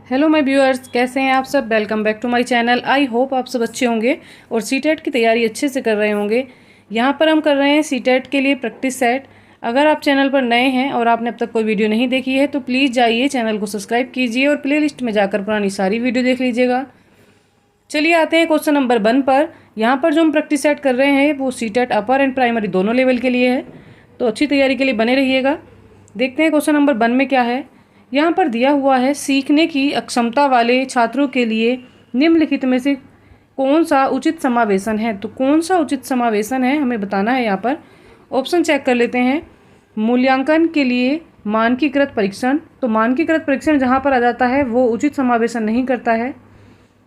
Hello my viewers, कैसे हैं आप सब। Welcome back to my channel. I hope आप सब अच्छे होंगे और सीटेट की तैयारी अच्छे से कर रहे होंगे। यहाँ पर हम कर रहे हैं सीटेट के लिए प्रैक्टिस सेट। अगर आप चैनल पर नए हैं और आपने अब तक कोई वीडियो नहीं देखी है तो प्लीज़ जाइए, चैनल को सब्सक्राइब कीजिए और प्लेलिस्ट में जाकर पुरानी सारी वीडियो देख लीजिएगा। चलिए आते हैं क्वेश्चन नंबर 1 पर। यहाँ पर जो हम प्रैक्टिस सेट कर रहे हैं वो सीटेट अपर एंड प्राइमरी दोनों लेवल के लिए है, तो अच्छी तैयारी के लिए बने रहिएगा। देखते हैं क्वेश्चन नंबर 1 में क्या है। यहाँ पर दिया हुआ है, सीखने की अक्षमता वाले छात्रों के लिए निम्नलिखित में से कौन सा उचित समावेशन है। तो कौन सा उचित समावेशन है हमें बताना है। यहाँ पर ऑप्शन चेक कर लेते हैं। मूल्यांकन के लिए मानकीकृत परीक्षण, तो मानकीकृत परीक्षण जहाँ पर आ जाता है वो उचित समावेशन नहीं करता है।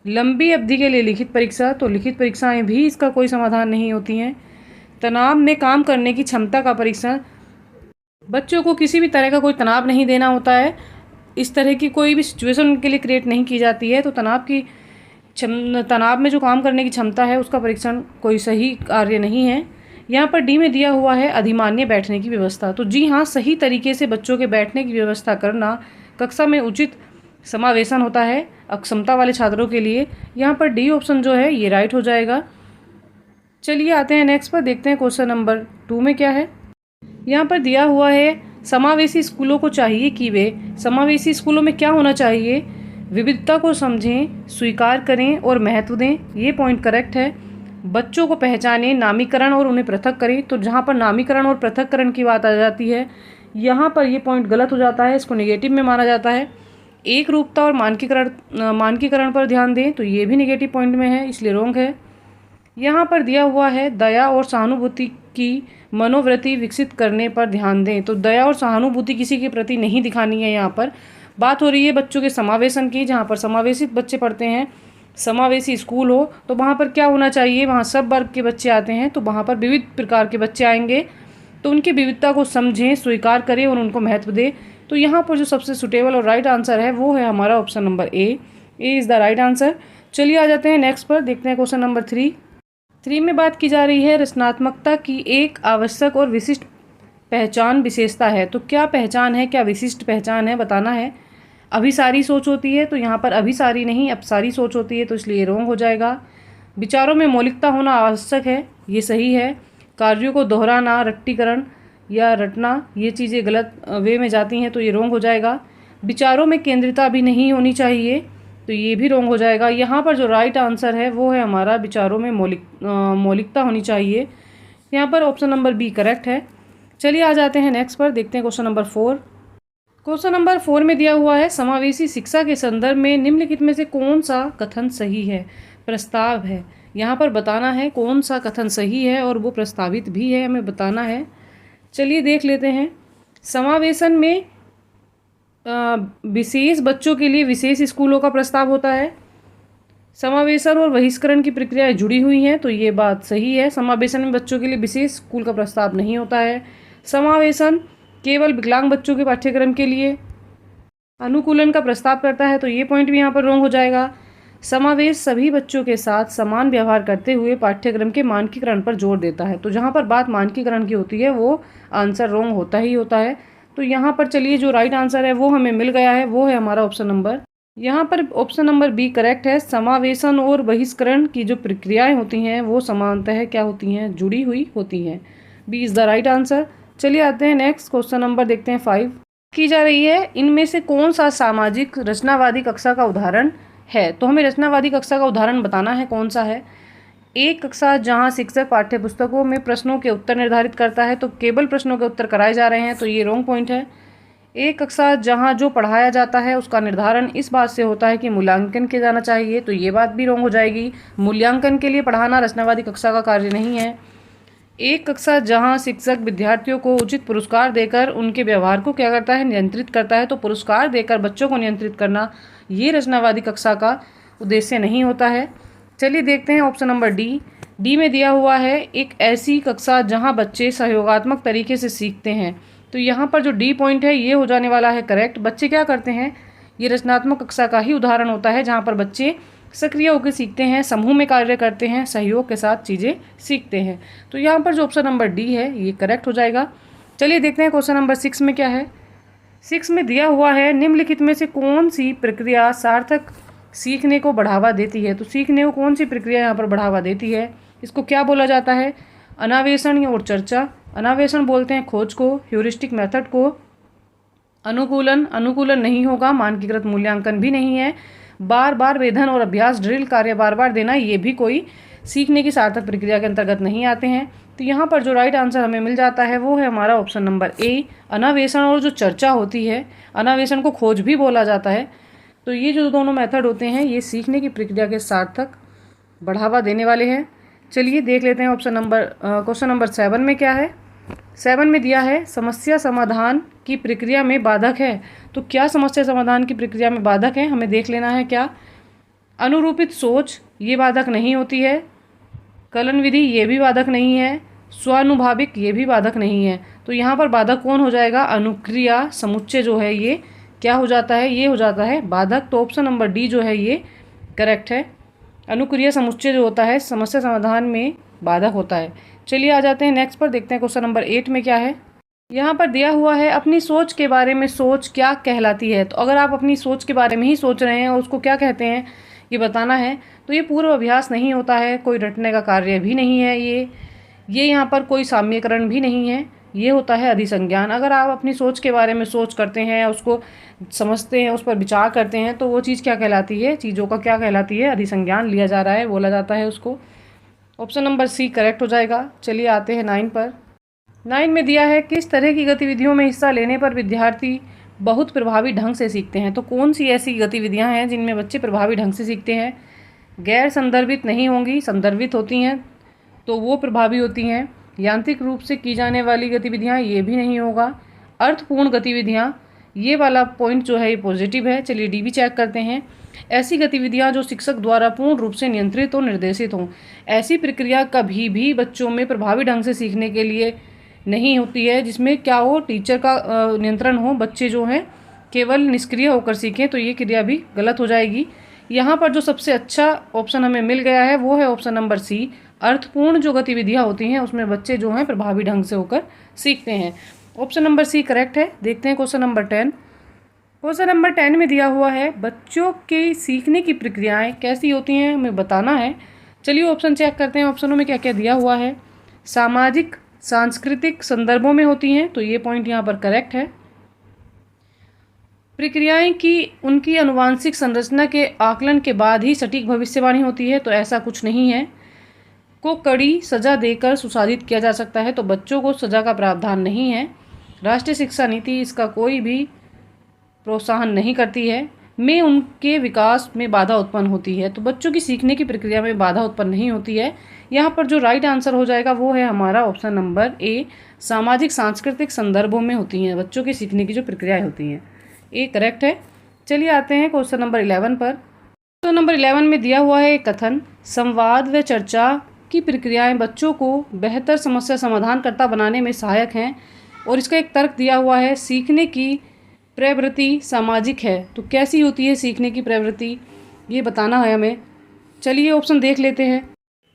लंबी अवधि के लिए लिखित परीक्षा, तो लिखित परीक्षाएं भी इसका कोई समाधान नहीं होती हैं। तनाव में काम करने की क्षमता का परीक्षण, बच्चों को किसी भी तरह का कोई तनाव नहीं देना होता है, इस तरह की कोई भी सिचुएशन उनके लिए क्रिएट नहीं की जाती है, तो तनाव में जो काम करने की क्षमता है उसका परीक्षण कोई सही कार्य नहीं है। यहाँ पर डी में दिया हुआ है अधिमान्य बैठने की व्यवस्था, तो जी हाँ, सही तरीके से बच्चों के बैठने की व्यवस्था करना कक्षा में उचित समावेशन होता है अक्षमता वाले छात्रों के लिए। यहाँ पर डी ऑप्शन जो है ये राइट हो जाएगा। चलिए आते हैं नेक्स्ट पर, देखते हैं क्वेश्चन नंबर 2 में क्या है। यहाँ पर दिया हुआ है, समावेशी स्कूलों को चाहिए कि वे समावेशी स्कूलों में क्या होना चाहिए, विविधता को समझें, स्वीकार करें और महत्व दें। ये पॉइंट करेक्ट है। बच्चों को पहचानें, नामीकरण और उन्हें पृथक करें, तो जहाँ पर नामीकरण और पृथककरण की बात आ जाती है यहाँ पर ये पॉइंट गलत हो जाता है, इसको नेगेटिव में माना जाता है। एक रूपता और मानकीकरण पर ध्यान दें, तो ये भी नेगेटिव पॉइंट में है, इसलिए रॉन्ग है। यहाँ पर दिया हुआ है, दया और सहानुभूति की मनोवृत्ति विकसित करने पर ध्यान दें, तो दया और सहानुभूति किसी के प्रति नहीं दिखानी है। यहाँ पर बात हो रही है बच्चों के समावेशन की, जहाँ पर समावेशित बच्चे पढ़ते हैं, समावेशी स्कूल हो तो वहाँ पर क्या होना चाहिए, वहाँ सब वर्ग के बच्चे आते हैं, तो वहाँ पर विविध प्रकार के बच्चे आएंगे, तो उनकी विविधता को समझें, स्वीकार करें और उनको महत्व दें। तो यहाँ पर जो सबसे सुटेबल और राइट आंसर है वो है हमारा option number A is the right answer. चलिए आ जाते हैं नेक्स्ट पर, देखते हैं क्वेश्चन नंबर 3 में बात की जा रही है, रचनात्मकता की एक आवश्यक और विशिष्ट पहचान विशेषता है। तो क्या पहचान है, क्या विशिष्ट पहचान है, बताना है। अभिसारी सोच होती है, तो यहाँ पर अभिसारी नहीं अपसारी सोच होती है, तो इसलिए रॉन्ग हो जाएगा। विचारों में मौलिकता होना आवश्यक है, ये सही है। कार्यों को दोहराना, रट्टीकरण या रटना, ये चीज़ें गलत वे में जाती हैं, तो ये रॉन्ग हो जाएगा। विचारों में केंद्रिता भी नहीं होनी चाहिए, तो ये भी रॉन्ग हो जाएगा। यहाँ पर जो राइट आंसर है वो है हमारा विचारों में मौलिकता होनी चाहिए। यहाँ पर ऑप्शन नंबर बी करेक्ट है। चलिए आ जाते हैं नेक्स्ट पर, देखते हैं क्वेश्चन नंबर 4। क्वेश्चन नंबर 4 में दिया हुआ है, समावेशी शिक्षा के संदर्भ में निम्नलिखित में से कौन सा कथन सही है, प्रस्ताव है। यहाँ पर बताना है कौन सा कथन सही है और वो प्रस्तावित भी है, हमें बताना है। चलिए देख लेते हैं। समावेशन में विशेष बच्चों के लिए विशेष स्कूलों का प्रस्ताव होता है। समावेशन और बहिष्करण की प्रक्रियाएं जुड़ी हुई हैं, तो ये बात सही है। समावेशन में बच्चों के लिए विशेष स्कूल का प्रस्ताव नहीं होता है। समावेशन केवल विकलांग बच्चों के पाठ्यक्रम के लिए अनुकूलन का प्रस्ताव करता है, तो ये पॉइंट भी यहाँ पर रॉन्ग हो जाएगा। समावेश सभी बच्चों के साथ समान व्यवहार करते हुए पाठ्यक्रम के मानकीकरण पर जोर देता है, तो जहाँ पर बात मानकीकरण की होती है वो आंसर रॉन्ग होता ही होता है। तो यहाँ पर चलिए जो राइट आंसर है वो हमें मिल गया है, वो है हमारा ऑप्शन नंबर, यहाँ पर ऑप्शन नंबर बी करेक्ट है। समावेशन और बहिष्करण की जो प्रक्रियाएं होती हैं वो समानतः क्या होती हैं, जुड़ी हुई होती हैं। B is the right answer. चलिए आते हैं नेक्स्ट क्वेश्चन नंबर, देखते हैं 5 की जा रही है, इनमें से कौन सा सामाजिक रचनावादी कक्षा का उदाहरण है। तो हमें रचनावादी कक्षा का उदाहरण बताना है कौन सा है। एक कक्षा जहां शिक्षक पाठ्य पुस्तकों में प्रश्नों के उत्तर निर्धारित करता है, तो केवल प्रश्नों के उत्तर कराए जा रहे हैं, तो ये रॉन्ग पॉइंट है। एक कक्षा जहां जो पढ़ाया जाता है उसका निर्धारण इस बात से होता है कि मूल्यांकन किया जाना चाहिए, तो ये बात भी रॉन्ग हो जाएगी। मूल्यांकन के लिए पढ़ाना रचनावादी कक्षा का कार्य नहीं है। एक कक्षा जहां शिक्षक विद्यार्थियों को उचित पुरस्कार देकर उनके व्यवहार को क्या करता है, नियंत्रित करता है, तो पुरस्कार देकर बच्चों को नियंत्रित करना ये रचनावादी कक्षा का उद्देश्य नहीं होता है। चलिए देखते हैं ऑप्शन नंबर डी में दिया हुआ है, एक ऐसी कक्षा जहां बच्चे सहयोगात्मक तरीके से सीखते हैं, तो यहाँ पर जो डी पॉइंट है ये हो जाने वाला है करेक्ट। बच्चे क्या करते हैं, ये रचनात्मक कक्षा का ही उदाहरण होता है जहाँ पर बच्चे सक्रिय होकर सीखते हैं, समूह में कार्य करते हैं, सहयोग के साथ चीज़ें सीखते हैं, तो यहाँ पर जो ऑप्शन नंबर डी है ये करेक्ट हो जाएगा। चलिए देखते हैं क्वेश्चन नंबर 6 में क्या है। 6 में दिया हुआ है निम्नलिखित में से कौन सी प्रक्रिया सार्थक सीखने को बढ़ावा देती है। तो सीखने को कौन सी प्रक्रिया यहाँ पर बढ़ावा देती है, इसको क्या बोला जाता है? अनावेशन और चर्चा। अनावेशन बोलते हैं खोज को, ह्यूरिस्टिक मेथड को। अनुकूलन, अनुकूलन नहीं होगा, मानकीकृत मूल्यांकन भी नहीं है। बार बार वेधन और अभ्यास, ड्रिल कार्य बार बार देना, ये भी कोई सीखने की सार्थक प्रक्रिया के अंतर्गत नहीं आते हैं। तो यहाँ पर जो राइट आंसर हमें मिल जाता है वो है हमारा ऑप्शन नंबर ए, अनावेशन और जो चर्चा होती है। अनावेशन को खोज भी बोला जाता है। तो ये जो दोनों मेथड होते हैं ये सीखने की प्रक्रिया के सार्थक बढ़ावा देने वाले हैं। चलिए देख लेते हैं क्वेश्चन नंबर 7 में क्या है। 7 में दिया है समस्या समाधान की प्रक्रिया में बाधक है। तो क्या समस्या समाधान की प्रक्रिया में बाधक है, हमें देख लेना है। क्या? अनुरूपित सोच, ये बाधक नहीं होती है। कलन विधि, ये भी बाधक नहीं है। स्वानुभाविक, ये भी बाधक नहीं है। तो यहाँ पर बाधक कौन हो जाएगा? अनुक्रिया समुच्चय जो है ये क्या हो जाता है? ये हो जाता है बाधक। तो ऑप्शन नंबर डी जो है ये करेक्ट है। अनुक्रिया समुच्चय जो होता है समस्या समाधान में बाधक होता है। चलिए आ जाते हैं नेक्स्ट पर, देखते हैं क्वेश्चन नंबर 8 में क्या है। यहाँ पर दिया हुआ है अपनी सोच के बारे में सोच क्या कहलाती है। तो अगर आप अपनी सोच के बारे में ही सोच रहे हैं और उसको क्या कहते हैं ये बताना है, तो ये पूर्व अभ्यास नहीं होता है, कोई रटने का कार्य भी नहीं है। ये यहाँ पर कोई साम्यकरण भी नहीं है, ये होता है अधिसंज्ञान। अगर आप अपनी सोच के बारे में सोच करते हैं, उसको समझते हैं, उस पर विचार करते हैं, तो वो चीज़ क्या कहलाती है? चीज़ों का क्या कहलाती है? अधिसंज्ञान लिया जा रहा है, बोला जाता है उसको। ऑप्शन नंबर सी करेक्ट हो जाएगा। चलिए आते हैं 9 पर। 9 में दिया है किस तरह की गतिविधियों में हिस्सा लेने पर विद्यार्थी बहुत प्रभावी ढंग से सीखते हैं। तो कौन सी ऐसी गतिविधियां हैं जिनमें बच्चे प्रभावी ढंग से सीखते हैं? गैर संदर्भित नहीं होंगी, संदर्भित होती हैं तो वो प्रभावी होती हैं। यांत्रिक रूप से की जाने वाली गतिविधियां, ये भी नहीं होगा। अर्थपूर्ण गतिविधियां, ये वाला पॉइंट जो है ये पॉजिटिव है। चलिए डी भी चेक करते हैं। ऐसी गतिविधियां जो शिक्षक द्वारा पूर्ण रूप से नियंत्रित और निर्देशित हों। ऐसी प्रक्रिया कभी भी बच्चों में प्रभावी ढंग से सीखने के लिए नहीं होती है जिसमें क्या हो, टीचर का नियंत्रण हो, बच्चे जो हैं केवल निष्क्रिय होकर सीखें, तो ये क्रिया भी गलत हो जाएगी। यहाँ पर जो सबसे अच्छा ऑप्शन हमें मिल गया है वो है ऑप्शन नंबर सी, अर्थपूर्ण जो गतिविधियाँ होती हैं उसमें बच्चे जो हैं प्रभावी ढंग से होकर सीखते हैं। ऑप्शन नंबर सी करेक्ट है। देखते हैं क्वेश्चन नंबर 10। क्वेश्चन नंबर 10 में दिया हुआ है बच्चों की सीखने की प्रक्रियाएं कैसी होती हैं, हमें बताना है। चलिए ऑप्शन चेक करते हैं, ऑप्शनों में क्या क्या दिया हुआ है। सामाजिक सांस्कृतिक संदर्भों में होती हैं, तो ये पॉइंट यहाँ पर करेक्ट है। प्रक्रियाएं की उनकी अनुवांशिक संरचना के आकलन के बाद ही सटीक भविष्यवाणी होती है, तो ऐसा कुछ नहीं है। को कड़ी सजा देकर सुशासित किया जा सकता है, तो बच्चों को सजा का प्रावधान नहीं है। राष्ट्रीय शिक्षा नीति इसका कोई भी प्रोत्साहन नहीं करती है। में उनके विकास में बाधा उत्पन्न होती है, तो बच्चों की सीखने की प्रक्रिया में बाधा उत्पन्न नहीं होती है। यहाँ पर जो राइट आंसर हो जाएगा वो है हमारा ऑप्शन नंबर ए, सामाजिक सांस्कृतिक संदर्भों में होती हैं बच्चों की सीखने की जो प्रक्रियाएं होती हैं, ए करेक्ट है। चलिए आते हैं क्वेश्चन नंबर 11 पर। क्वेश्चन नंबर 11 में दिया हुआ है कथन, संवाद व चर्चा की प्रक्रियाएं बच्चों को बेहतर समस्या समाधानकर्ता बनाने में सहायक हैं, और इसका एक तर्क दिया हुआ है सीखने की प्रवृत्ति सामाजिक है। तो कैसी होती है सीखने की प्रवृत्ति, ये बताना है हमें। चलिए ऑप्शन देख लेते हैं।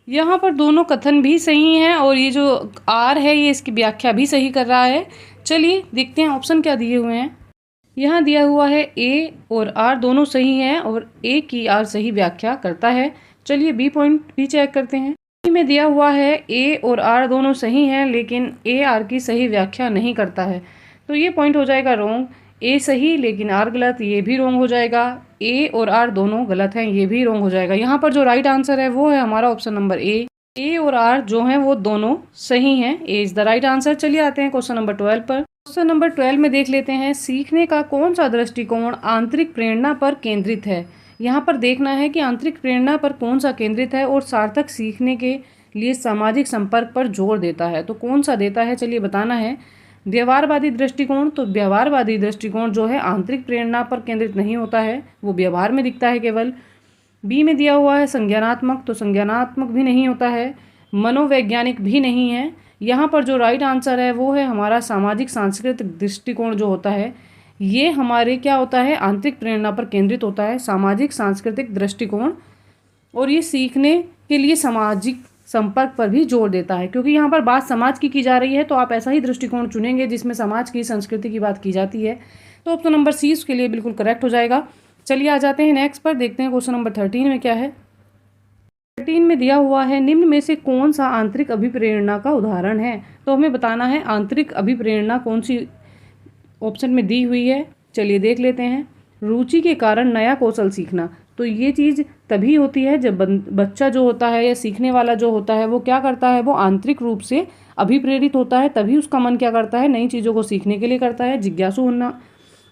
यहाँ पर दोनों कथन भी सही हैं और ये जो आर है ये इसकी व्याख्या भी सही कर रहा है। चलिए देखते हैं ऑप्शन क्या दिए हुए हैं। यहाँ दिया हुआ है ए और आर दोनों सही हैं और ए की आर सही व्याख्या करता है। चलिए बी पॉइंट भी चेक करते हैं। बी में दिया हुआ है ए और आर दोनों सही हैं लेकिन ए आर की सही व्याख्या नहीं करता है, तो ये पॉइंट हो जाएगा रॉन्ग। ए सही लेकिन आर गलत, ये भी रॉन्ग हो जाएगा। ए और आर दोनों गलत हैं, ये भी रॉन्ग हो जाएगा। यहाँ पर जो राइट आंसर है वो है हमारा ऑप्शन नंबर ए, ए और आर जो हैं वो दोनों सही हैं। ए इज द राइट आंसर। चलिए आते हैं क्वेश्चन नंबर 12 पर। क्वेश्चन नंबर 12 में देख लेते हैं सीखने का कौन सा दृष्टिकोण आंतरिक प्रेरणा पर केंद्रित है। यहाँ पर देखना है कि आंतरिक प्रेरणा पर कौन सा केंद्रित है और सार्थक सीखने के लिए सामाजिक संपर्क पर जोर देता है, तो कौन सा देता है चलिए बताना है। व्यवहारवादी दृष्टिकोण, तो व्यवहारवादी दृष्टिकोण जो है आंतरिक प्रेरणा पर केंद्रित नहीं होता है, वो व्यवहार में दिखता है केवल। बी में दिया हुआ है संज्ञानात्मक, तो संज्ञानात्मक भी नहीं होता है। मनोवैज्ञानिक भी नहीं है। यहाँ पर जो राइट आंसर है वो है हमारा सामाजिक सांस्कृतिक दृष्टिकोण जो होता है ये हमारे क्या होता है आंतरिक प्रेरणा पर केंद्रित होता है, सामाजिक सांस्कृतिक दृष्टिकोण, और ये सीखने के लिए सामाजिक संपर्क पर भी जोर देता है। क्योंकि यहाँ पर बात समाज की जा रही है तो आप ऐसा ही दृष्टिकोण चुनेंगे जिसमें समाज की संस्कृति की बात की जाती है। तो ऑप्शन नंबर सी उसके लिए बिल्कुल करेक्ट हो जाएगा। चलिए आ जाते हैं नेक्स्ट पर, देखते हैं क्वेश्चन नंबर 13 में क्या है। 13 में दिया हुआ है निम्न में से कौन सा आंतरिक अभिप्रेरणा का उदाहरण है। तो हमें बताना है आंतरिक अभिप्रेरणा कौन सी ऑप्शन में दी हुई है। चलिए देख लेते हैं। रुचि के कारण नया कौशल सीखना, तो ये चीज़ तभी होती है जब बच्चा जो होता है या सीखने वाला जो होता है वो क्या करता है, वो आंतरिक रूप से अभिप्रेरित होता है, तभी उसका मन क्या करता है, नई चीज़ों को सीखने के लिए करता है। जिज्ञासु होना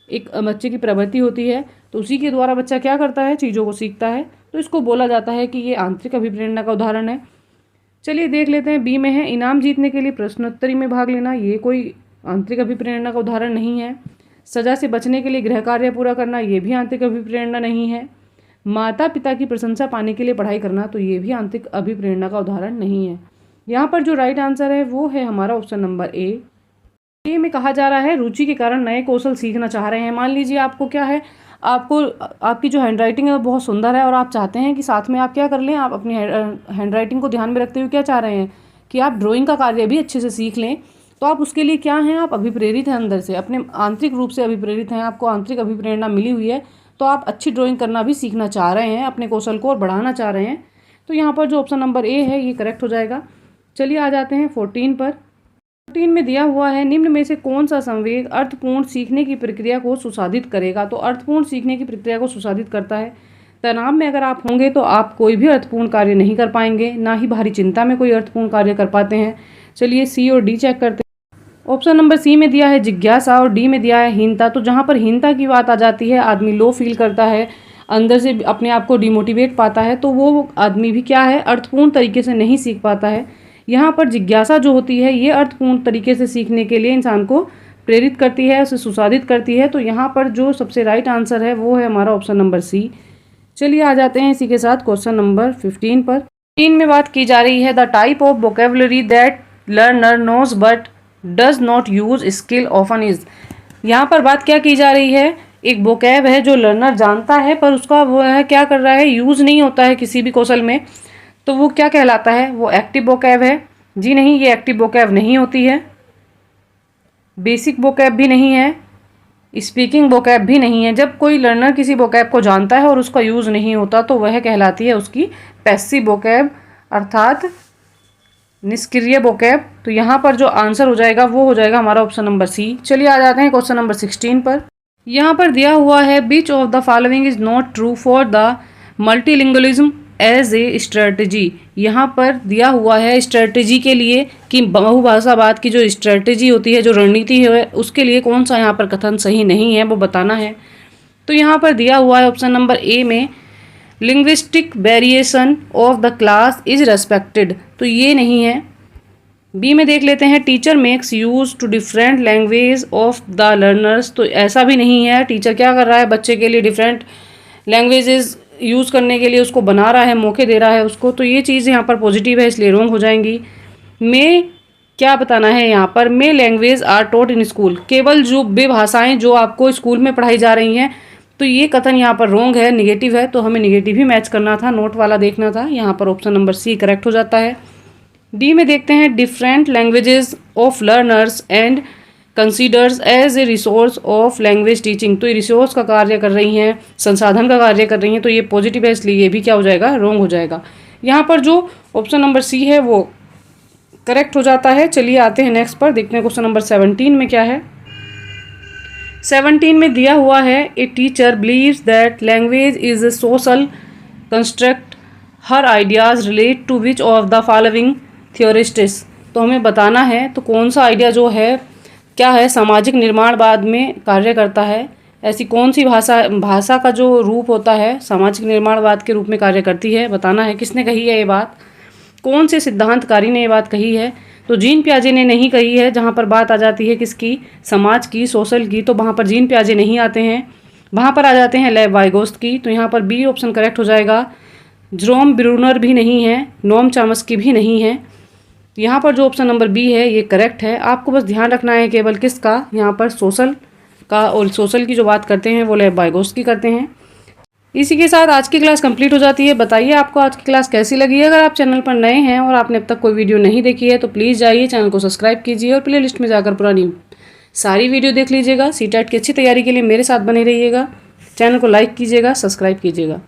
एक बच्चे की प्रवृत्ति होती है, तो उसी के द्वारा बच्चा क्या करता है, चीज़ों को सीखता है। तो इसको बोला जाता है कि ये आंतरिक अभिप्रेरणा का उदाहरण है। चलिए देख लेते हैं। बी में है इनाम जीतने के लिए प्रश्नोत्तरी में भाग लेना, ये कोई आंतरिक अभिप्रेरणा का उदाहरण नहीं है। सजा से बचने के लिए गृह कार्य पूरा करना, ये भी आंतरिक अभिप्रेरणा नहीं है। माता पिता की प्रशंसा पाने के लिए पढ़ाई करना, तो ये भी आंतरिक अभिप्रेरणा का उदाहरण नहीं है। यहाँ पर जो राइट आंसर है वो है हमारा ऑप्शन नंबर ए में कहा जा रहा है रुचि के कारण नए कौशल सीखना चाह रहे हैं। मान लीजिए आपको क्या है, आपको आपकी जो हैंड राइटिंग है वो बहुत सुंदर है और आप चाहते हैं कि साथ में आप क्या कर लें, आप अपनी हैंड राइटिंग को ध्यान में रखते हुए क्या चाह रहे हैं कि आप ड्राइंग का कार्य भी अच्छे से सीख लें। तो आप उसके लिए क्या हैं, आप अभिप्रेरित हैं, अंदर से अपने आंतरिक रूप से अभिप्रेरित हैं, आपको आंतरिक अभिप्रेरणा मिली हुई है, तो आप अच्छी ड्राइंग करना भी सीखना चाह रहे हैं, अपने कौशल को और बढ़ाना चाह रहे हैं। तो यहाँ पर जो ऑप्शन नंबर ए है ये करेक्ट हो जाएगा। चलिए आ जाते हैं 14 पर। 14 में दिया हुआ है निम्न में से कौन सा संवेग अर्थपूर्ण सीखने की प्रक्रिया को सुसाधित करेगा। तो अर्थपूर्ण सीखने की प्रक्रिया को सुसाधित करता है। तनाव में अगर आप होंगे तो आप कोई भी अर्थपूर्ण कार्य नहीं कर पाएंगे, ना ही भारी चिंता में कोई अर्थपूर्ण कार्य कर पाते हैं। चलिए सी और डी चेक करते हैं। ऑप्शन नंबर सी में दिया है जिज्ञासा और डी में दिया है हीनता। तो जहाँ पर हीनता की बात आ जाती है, आदमी लो फील करता है, अंदर से अपने आप को डिमोटिवेट पाता है, तो वो आदमी भी क्या है, अर्थपूर्ण तरीके से नहीं सीख पाता है। यहाँ पर जिज्ञासा जो होती है ये अर्थपूर्ण तरीके से सीखने के लिए इंसान को प्रेरित करती है, उसे सुसाधित करती है। तो यहाँ पर जो सबसे राइट आंसर है वो है हमारा ऑप्शन नंबर सी। चलिए आ जाते हैं इसी के साथ क्वेश्चन नंबर 15 पर। 15 में बात की जा रही है the type of vocabulary that learner knows but does not use skill often is. यहाँ पर बात क्या की जा रही है, एक वोकैब है जो लर्नर जानता है पर उसका वो है क्या कर रहा है, यूज़ नहीं होता है किसी भी कौशल में, तो वो क्या कहलाता है, वो एक्टिव वोकैब है। जी नहीं, ये एक्टिव वोकैब नहीं होती है, बेसिक वोकैब भी नहीं है, स्पीकिंग वोकैब भी नहीं है। जब कोई लर्नर किसी वोकैब को जानता है और उसका यूज़ नहीं होता तो वह कहलाती है उसकी पैसिव वोकैब, अर्थात निष्क्रिय वोकैब। तो यहाँ पर जो आंसर हो जाएगा वो हो जाएगा हमारा ऑप्शन नंबर सी। चलिए आ जाते हैं क्वेश्चन नंबर 16 पर। यहाँ पर दिया हुआ है which of the following is not true for the multilingualism as a strategy. यहाँ पर दिया हुआ है स्ट्रेटजी के लिए कि बहुभाषावाद की जो स्ट्रेटजी होती है, जो रणनीति है, उसके लिए कौन सा यहाँ पर कथन सही नहीं है वो बताना है। तो यहाँ पर दिया हुआ है ऑप्शन नंबर ए में linguistic variation of the class is respected, तो ये नहीं है। बी में देख लेते हैं teacher makes use to different language of the learners, तो ऐसा भी नहीं है। टीचर क्या कर रहा है, बच्चे के लिए डिफरेंट लैंग्वेजेस यूज़ करने के लिए उसको बना रहा है, मौके दे रहा है उसको, तो ये चीज़ यहाँ पर पॉजिटिव है, इसलिए रॉन्ग हो जाएंगी। में क्या बताना है यहाँ पर, में language are taught in school, केवल जो वे भाषाएँ जो आपको स्कूल में पढ़ाई जा रही हैं, तो ये कथन यहाँ पर रॉन्ग है, निगेटिव है, तो हमें निगेटिव ही मैच करना था, नोट वाला देखना था। यहाँ पर ऑप्शन नंबर सी करेक्ट हो जाता है। डी में देखते हैं different languages of learners and considers as a resource of language teaching, तो ये रिसोर्स का कार्य कर रही हैं, संसाधन का कार्य कर रही हैं, तो ये पॉजिटिव है, इसलिए ये भी क्या हो जाएगा, रॉन्ग हो जाएगा। यहाँ पर जो ऑप्शन नंबर सी है वो करेक्ट हो जाता है। चलिए आते हैं नेक्स्ट पर, देखते हैं क्वेश्चन नंबर 17 में क्या है। 17 में दिया हुआ है a teacher believes that language is a social construct, her ideas relate to which of the following theorists, तो हमें बताना है तो कौन सा आइडिया जो है क्या है, सामाजिक निर्माणवाद में कार्य करता है। ऐसी कौन सी भाषा का जो रूप होता है सामाजिक निर्माणवाद के रूप में कार्य करती है, बताना है किसने कही है ये बात, कौन से सिद्धांतकारी ने ये बात कही है। तो जीन पियाजे ने नहीं कही है। जहाँ पर बात आ जाती है किसकी, समाज की, सोशल की, तो वहाँ पर जीन पियाजे नहीं आते हैं, वहाँ पर आ जाते हैं लेव वाइगोस्ट की। तो यहाँ पर बी ऑप्शन करेक्ट हो जाएगा। जेरोम ब्रूनर भी नहीं है, नोम चॉम्स्की भी नहीं है। यहाँ पर जो ऑप्शन नंबर बी है ये करेक्ट है। आपको बस ध्यान रखना है केवल किसका, यहाँ पर सोशल का, और सोशल की जो बात करते हैं वो लेव वाइगोस्ट की करते हैं। इसी के साथ आज की क्लास कंप्लीट हो जाती है। बताइए आपको आज की क्लास कैसी लगी। अगर आप चैनल पर नए हैं और आपने अब तक कोई वीडियो नहीं देखी है तो प्लीज़ जाइए, चैनल को सब्सक्राइब कीजिए और प्लेलिस्ट में जाकर पुरानी सारी वीडियो देख लीजिएगा। सीटेट की अच्छी तैयारी के लिए मेरे साथ बने रहिएगा। चैनल को लाइक कीजिएगा, सब्सक्राइब कीजिएगा।